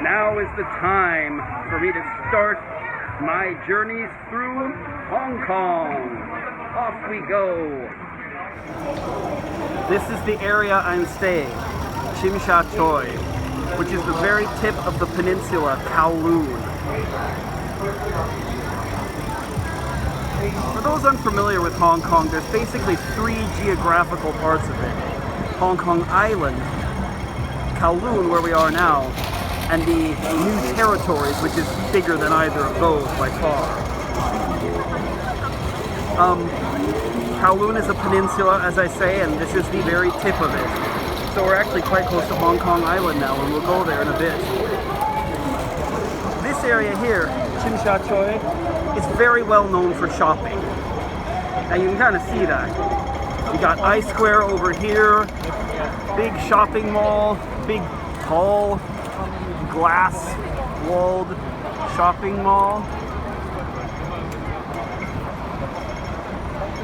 Now is the time for me to start my journeys through Hong Kong. Off we go. This is the area I'm staying, Tsim Sha Tsui, which is the very tip of the peninsula, Kowloon. For those unfamiliar with Hong Kong, there's basically three geographical parts of it. Hong Kong Island, Kowloon, where we are now, and the New Territories, which is bigger than either of those by far. Kowloon is a peninsula, as I say, and this is the very tip of it. So we're actually quite close to Hong Kong Island now, and we'll go there in a bit. This area here, Tsim Sha Tsui, is very well known for shopping. And you can kind of see that. You got I Square over here, big shopping mall, big tall glass walled shopping mall.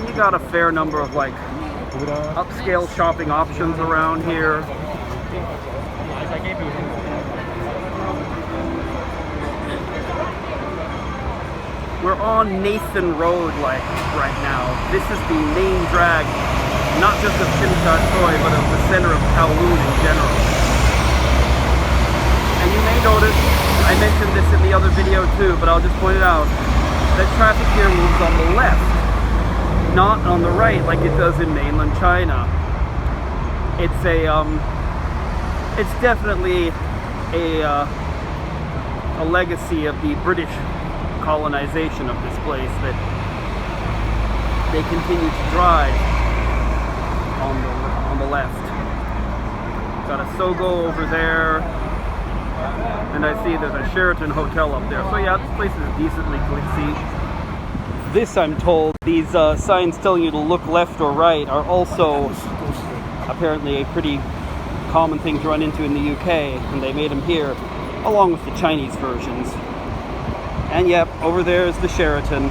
You got a fair number of like upscale shopping options around here. We're on Nathan Road like right now. This is the main drag, not just of Tsim Sha Tsui, but of the center of Kowloon in general. And you may notice, I mentioned this in the other video too, but I'll just point it out, that traffic here moves on the left, not on the right like it does in mainland China. It's it's definitely a legacy of the British colonization of this place that they continue to drive on the left. Got a Sogo over there, and I see there's a Sheraton hotel up there. So yeah, this place is decently glitzy. This, I'm told, these signs telling you to look left or right are also apparently a pretty common thing to run into in the UK, and they made them here along with the Chinese versions. And yep, over there is the Sheraton.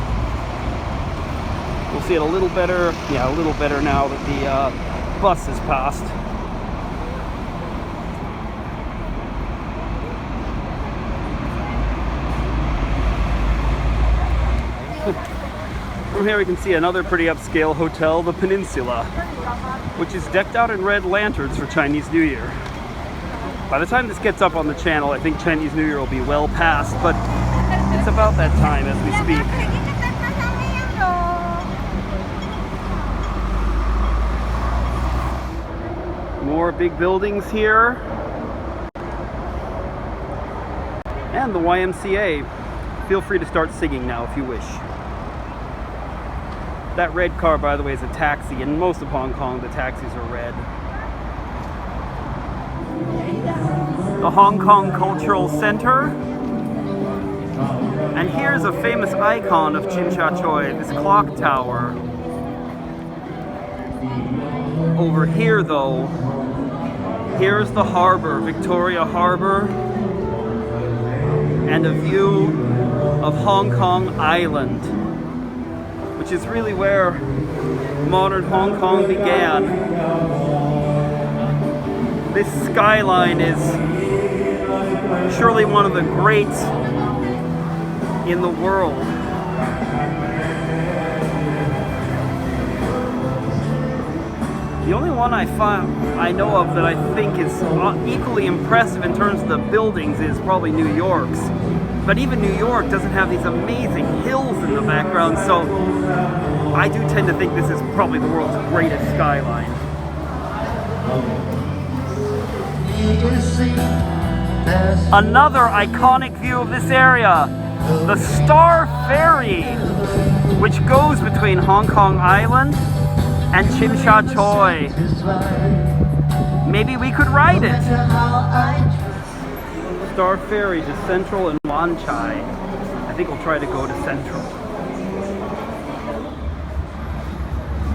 We'll see it a little better, yeah, a little better now that the bus has passed. From here we can see another pretty upscale hotel, the Peninsula, which is decked out in red lanterns for Chinese New Year. By the time this gets up on the channel, I think Chinese New Year will be well past, but it's about that time as we speak. More big buildings here. And the YMCA. Feel free to start singing now if you wish. That red car, by the way, is a taxi. In most of Hong Kong, the taxis are red. The Hong Kong Cultural Center. And here's a famous icon of Tsim Sha Tsui, this clock tower. Over here, though, here's the harbor, Victoria Harbour, and a view of Hong Kong Island, which is really where modern Hong Kong began. This skyline is surely one of the greats in the world. The only one I know of that I think is equally impressive in terms of the buildings is probably New York's. But even New York doesn't have these amazing hills in the background, so I do tend to think this is probably the world's greatest skyline. Another iconic view of this area, the Star Ferry, which goes between Hong Kong Island and Tsim Sha Tsui. Maybe we could ride it. Star Ferry to Central and Wan Chai. I think we'll try to go to Central.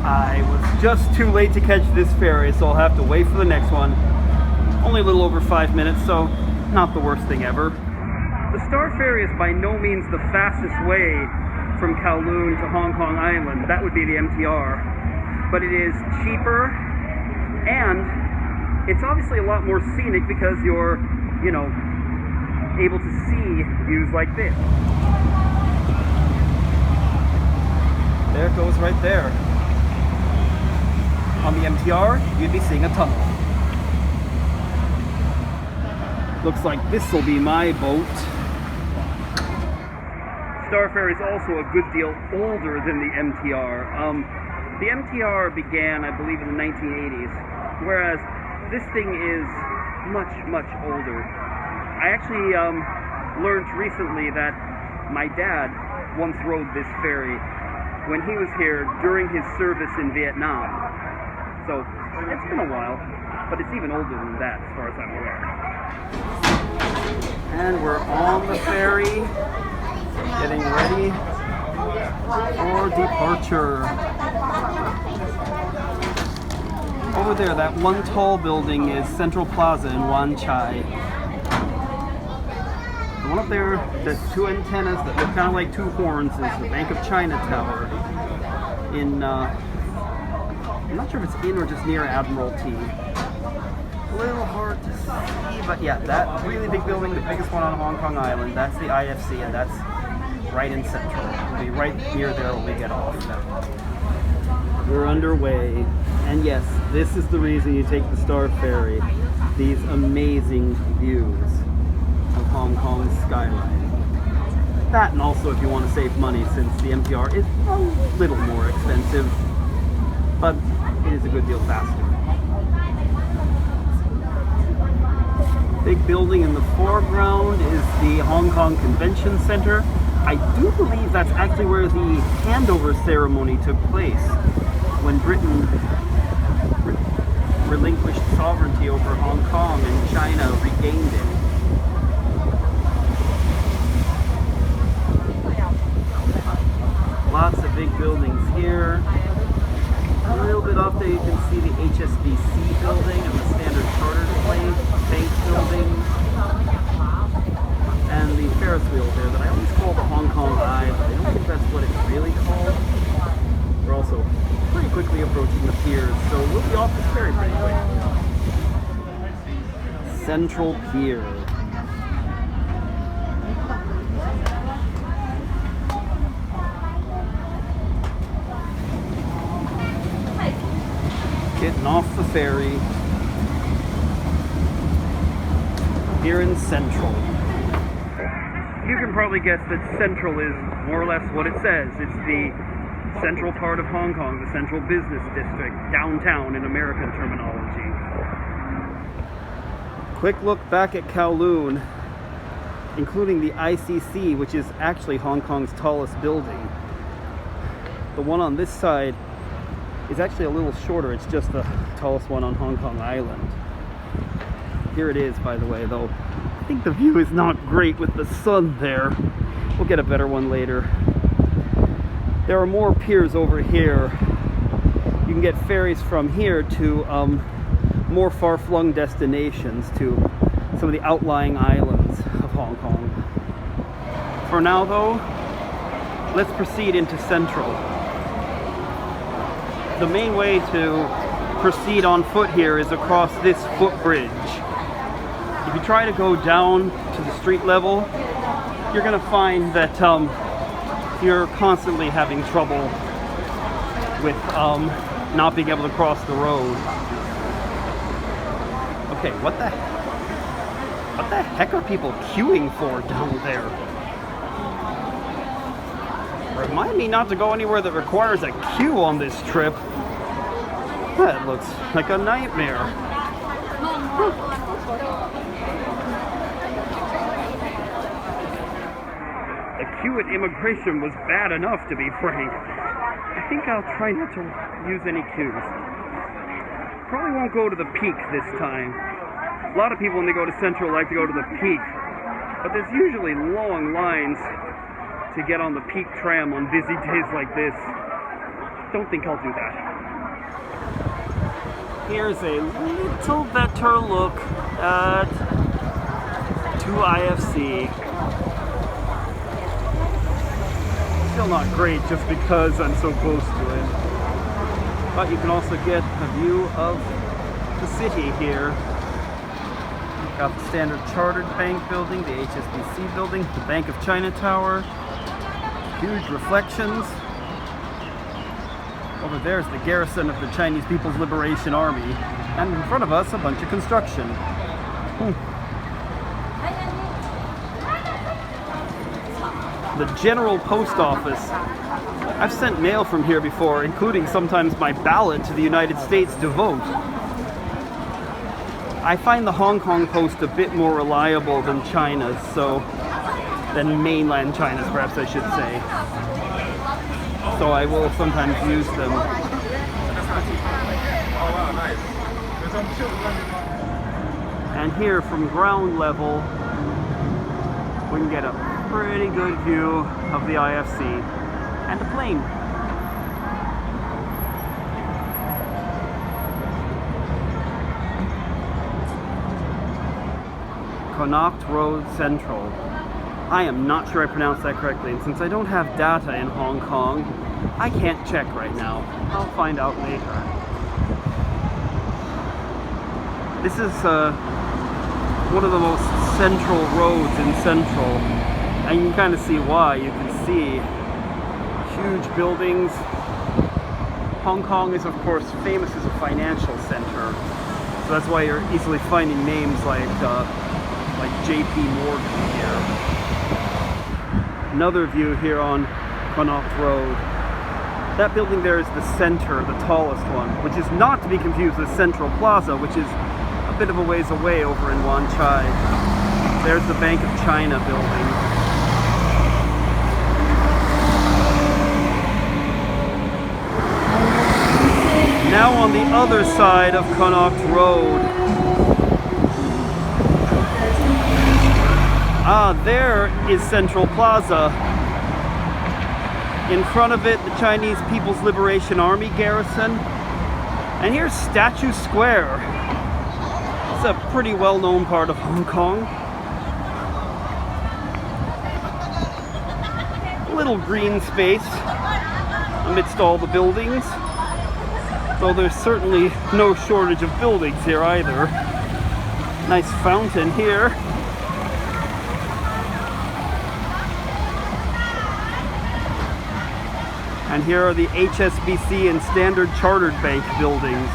I was just too late to catch this ferry, so I'll have to wait for the next one. Only a little over 5 minutes, so not the worst thing ever. The Star Ferry is by no means the fastest way from Kowloon to Hong Kong Island. That would be the MTR. But it is cheaper, and it's obviously a lot more scenic because you're, you know, able to see views like this. There it goes right there. On the MTR, you'd be seeing a tunnel. Looks like this will be my boat. Star Ferry is also a good deal older than the MTR. The MTR began, I believe, in the 1980s, whereas this thing is much, much older. I actually learned recently that my dad once rode this ferry when he was here during his service in Vietnam. So it's been a while, but it's even older than that as far as I'm aware. And we're on the ferry, getting ready for departure. Over there, that one tall building is Central Plaza in Wan Chai. The one up there, the two antennas that look kind of like two horns, is the Bank of China Tower in, I'm not sure if it's in or just near Admiralty. A little hard to see, but yeah, that really big building, the biggest one on Hong Kong Island, that's the IFC, and that's right in Central. We'll be right near there when we get off. We're underway, and yes, this is the reason you take the Star Ferry. These amazing views of Hong Kong's skyline. That, and also if you want to save money, since the MTR is a little more expensive, but it is a good deal faster. Big building in the foreground is the Hong Kong Convention Center. I do believe that's actually where the handover ceremony took place when Britain relinquished sovereignty over Hong Kong and China regained it. Lots of big buildings here. A little bit off there you can see the HSBC building and the Standard Chartered Bank building. And the Ferris wheel there that I always call the Hong Kong Eye, but I don't think that's what it's really called. We're also pretty quickly approaching the piers, so we'll be off this ferry pretty quick. Central Pier. Getting off the ferry here in Central. You can probably guess that Central is more or less what it says. It's the central part of Hong Kong, the central business district, downtown in American terminology. Quick look back at Kowloon, including the ICC, which is actually Hong Kong's tallest building. The one on this side is actually a little shorter. It's just the tallest one on Hong Kong Island. Here it is, by the way, though. I think the view is not great with the sun there. We'll get a better one later. There are more piers over here. You can get ferries from here to more far-flung destinations, to some of the outlying islands of Hong Kong. For now, though, let's proceed into Central. The main way to proceed on foot here is across this footbridge. If you try to go down to the street level, you're going to find that you're constantly having trouble with not being able to cross the road. Okay, what the heck are people queuing for down there? Remind me not to go anywhere that requires a queue on this trip. That looks like a nightmare. The queue at immigration was bad enough, to be frank. I think I'll try not to use any queues. Probably won't go to the Peak this time. A lot of people, when they go to Central, like to go to the Peak. But there's usually long lines to get on the Peak tram on busy days like this. Don't think I'll do that. Here's a little better look at 2IFC. Still not great just because I'm so close to it. But you can also get a view of the city here. Got the Standard Chartered Bank building, the HSBC building, the Bank of China Tower, huge reflections. Over there's the garrison of the Chinese People's Liberation Army, and in front of us a bunch of construction. The General Post Office. I've sent mail from here before, including sometimes my ballot to the United States to vote. I find the Hong Kong Post a bit more reliable than China's, than mainland China's, perhaps I should say. So I will sometimes use them. And here from ground level, we can get a pretty good view of the IFC and the plane. Connaught Road Central. I am not sure I pronounced that correctly, and since I don't have data in Hong Kong, I can't check right now. I'll find out later. This is one of the most central roads in Central, and you can kind of see why. You can see huge buildings. Hong Kong is, of course, famous as a financial center, so that's why you're easily finding names like JP Morgan here. Another view here on Connaught Road. That building there is the center, the tallest one, which is not to be confused with Central Plaza, which is a bit of a ways away over in Wan Chai. There's the Bank of China building. Now on the other side of Connaught Road. There is Central Plaza. In front of it, the Chinese People's Liberation Army garrison. And here's Statue Square. It's a pretty well-known part of Hong Kong. A little green space amidst all the buildings. Though there's certainly no shortage of buildings here either. Nice fountain here. And here are the HSBC and Standard Chartered Bank buildings.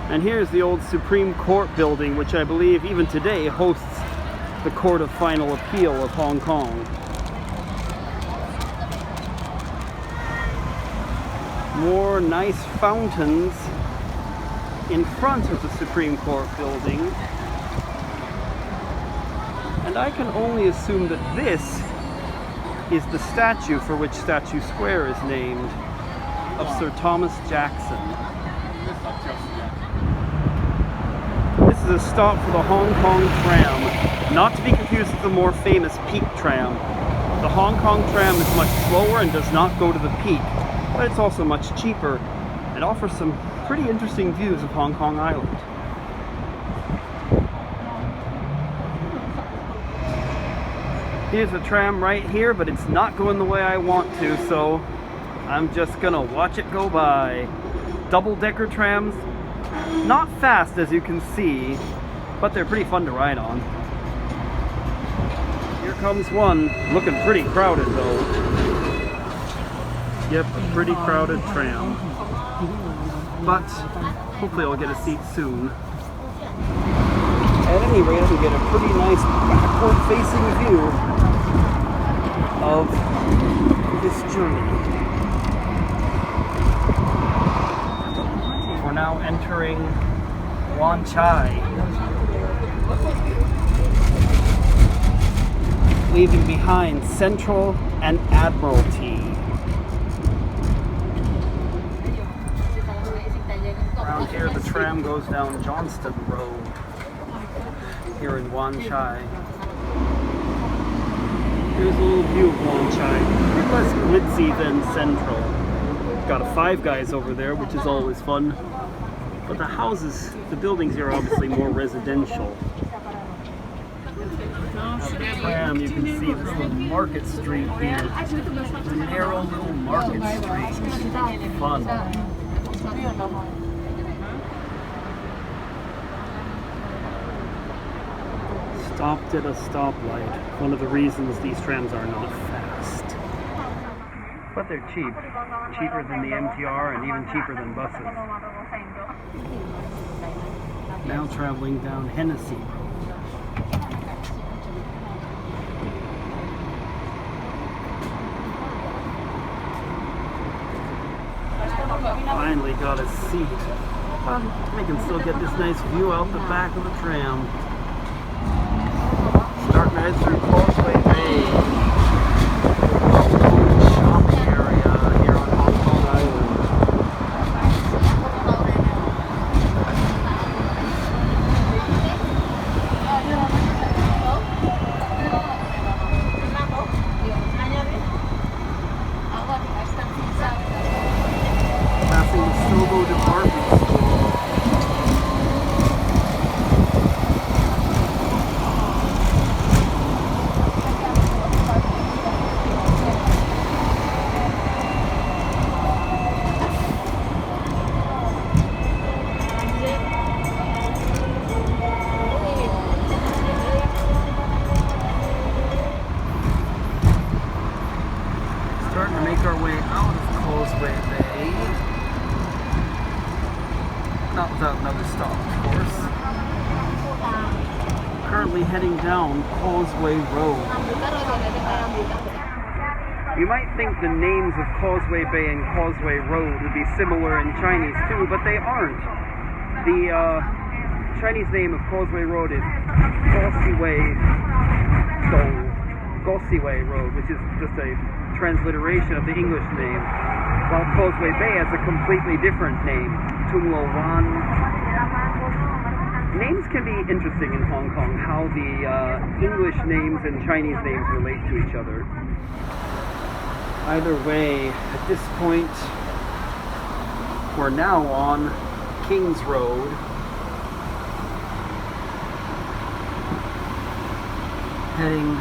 And here's the old Supreme Court building, which I believe even today hosts the Court of Final Appeal of Hong Kong. More nice fountains in front of the Supreme Court building. And I can only assume that this is the statue for which Statue Square is named, of Sir Thomas Jackson. This is a stop for the Hong Kong tram, not to be confused with the more famous Peak tram. The Hong Kong tram is much slower and does not go to the Peak, but it's also much cheaper and offers some pretty interesting views of Hong Kong Island. Here's a tram right here, but it's not going the way I want to, so I'm just gonna watch it go by. Double-decker trams, not fast as you can see, but they're pretty fun to ride on. Here comes one, looking pretty crowded though. Yep, a pretty crowded tram. But hopefully I'll get a seat soon. At any rate, I can get a pretty nice backward-facing view of this journey. We're now entering Wan Chai, leaving behind Central and Admiralty. Around here, the tram goes down Johnston Road here in Wan Chai. Here's a little view of Wan Chai, a bit less glitzy than Central. Got a Five Guys over there, which is always fun. But the houses, the buildings here are obviously more residential. Now the tram, you can see this little market street here. The narrow little market street. Fun. Stopped at a stoplight. One of the reasons these trams are not fast. But they're cheap. Cheaper than the MTR and even cheaper than buses. Now traveling down Hennessy Road. Finally got a seat. I can still get this nice view out the back of the tram. Starting right through Quarry Bay. Shopping area here on Hong Kong Island. Passing the Sogo department store. Starting to make our way out of Quarry Bay. Not without another stop, of course. Currently heading down Causeway Road. You might think the names of Causeway Bay and Causeway Road would be similar in Chinese too, but they aren't. The Chinese name of Causeway Road is Gosiwei Road, which is just a transliteration of the English name, while Causeway Bay has a completely different name, Tunglo Wan. Names can be interesting in Hong Kong, how the English names and Chinese names relate to each other. Either way, at this point, we're now on King's Road. Heading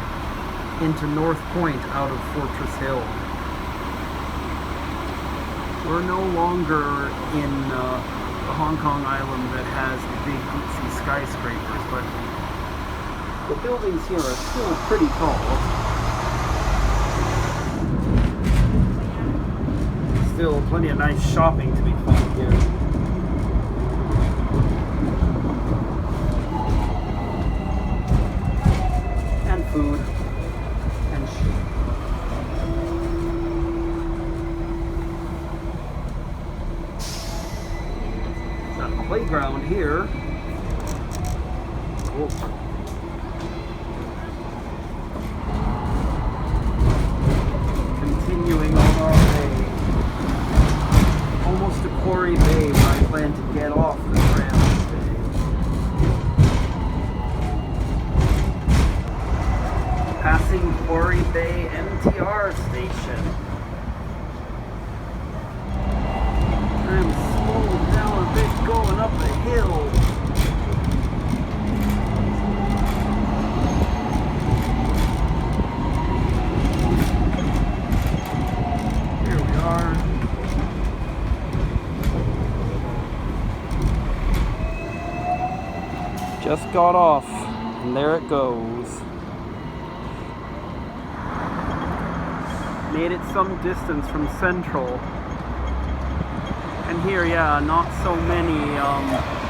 into North Point out of Fortress Hill. We're no longer in a Hong Kong island that has big glitzy skyscrapers, but the buildings here are still pretty tall. Still plenty of nice shopping to be found here. And food. Playground here. Cool. Continuing on our way. Almost to Quarry Bay, where I plan to get off the tram today. Passing Quarry Bay MTR station. I'm slowing down a bit going up a hill. Here we are. Just got off, and there it goes. Made it some distance from Central. And here, yeah, not so many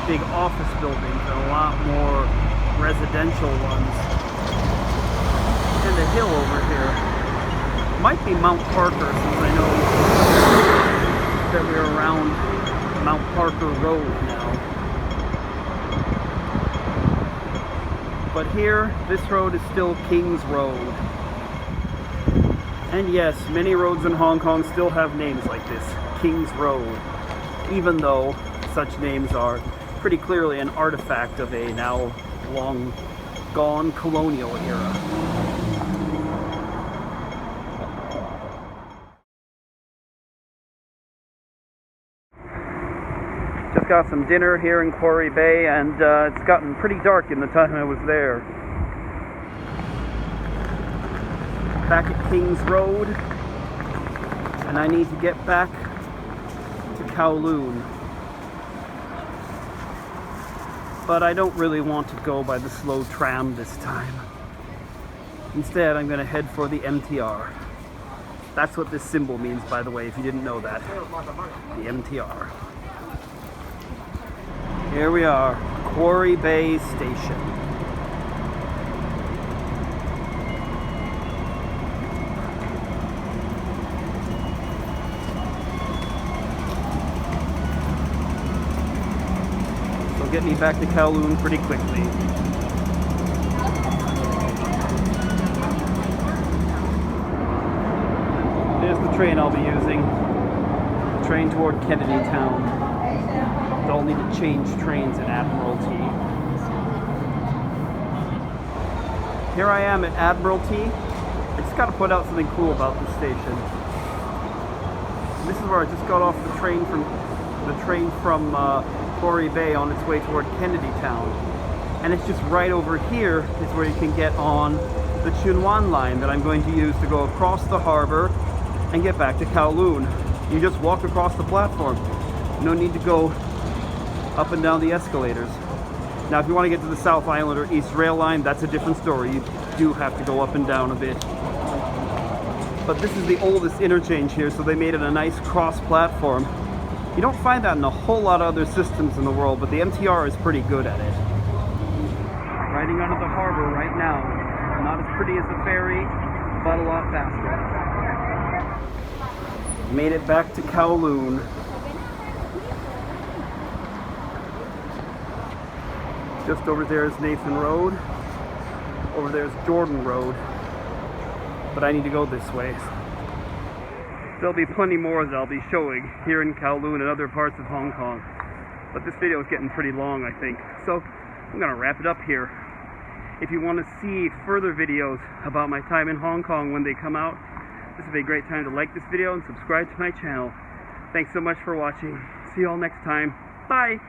big office buildings and a lot more residential ones. And a hill over here. Might be Mount Parker, since I know that we're around Mount Parker Road now. But here, this road is still King's Road. And yes, many roads in Hong Kong still have names like this, King's Road, even though such names are pretty clearly an artifact of a now long gone colonial era. Just got some dinner here in Quarry Bay, and it's gotten pretty dark in the time I was there. Back at King's Road, and I need to get back to Kowloon. But I don't really want to go by the slow tram this time. Instead, I'm going to head for the MTR. That's what this symbol means, by the way, if you didn't know that. The MTR. Here we are, Quarry Bay Station. So get me back to Kowloon pretty quickly. There's the train I'll be using. The train toward Kennedy Town. I'll need to change trains in Admiralty. Here I am at Admiralty. I just got to put out something cool about this station. This is where I just got off the train from Quarry Bay on its way toward Kennedy Town, and it's just right over here is where you can get on the Chunwan line that I'm going to use to go across the harbor and get back to Kowloon. You just walk across the platform. No need to go up and down the escalators. Now, if you want to get to the South Island or East Rail Line, that's a different story. You do have to go up and down a bit. But this is the oldest interchange here, so they made it a nice cross platform. You don't find that in a whole lot of other systems in the world, but the MTR is pretty good at it. Riding onto the harbor right now. Not as pretty as the ferry, but a lot faster. Made it back to Kowloon. Just over there is Nathan Road. Over there is Jordan Road. But I need to go this way. There'll be plenty more that I'll be showing here in Kowloon and other parts of Hong Kong. But this video is getting pretty long, I think. So I'm going to wrap it up here. If you want to see further videos about my time in Hong Kong when they come out, this would be a great time to like this video and subscribe to my channel. Thanks so much for watching. See you all next time. Bye!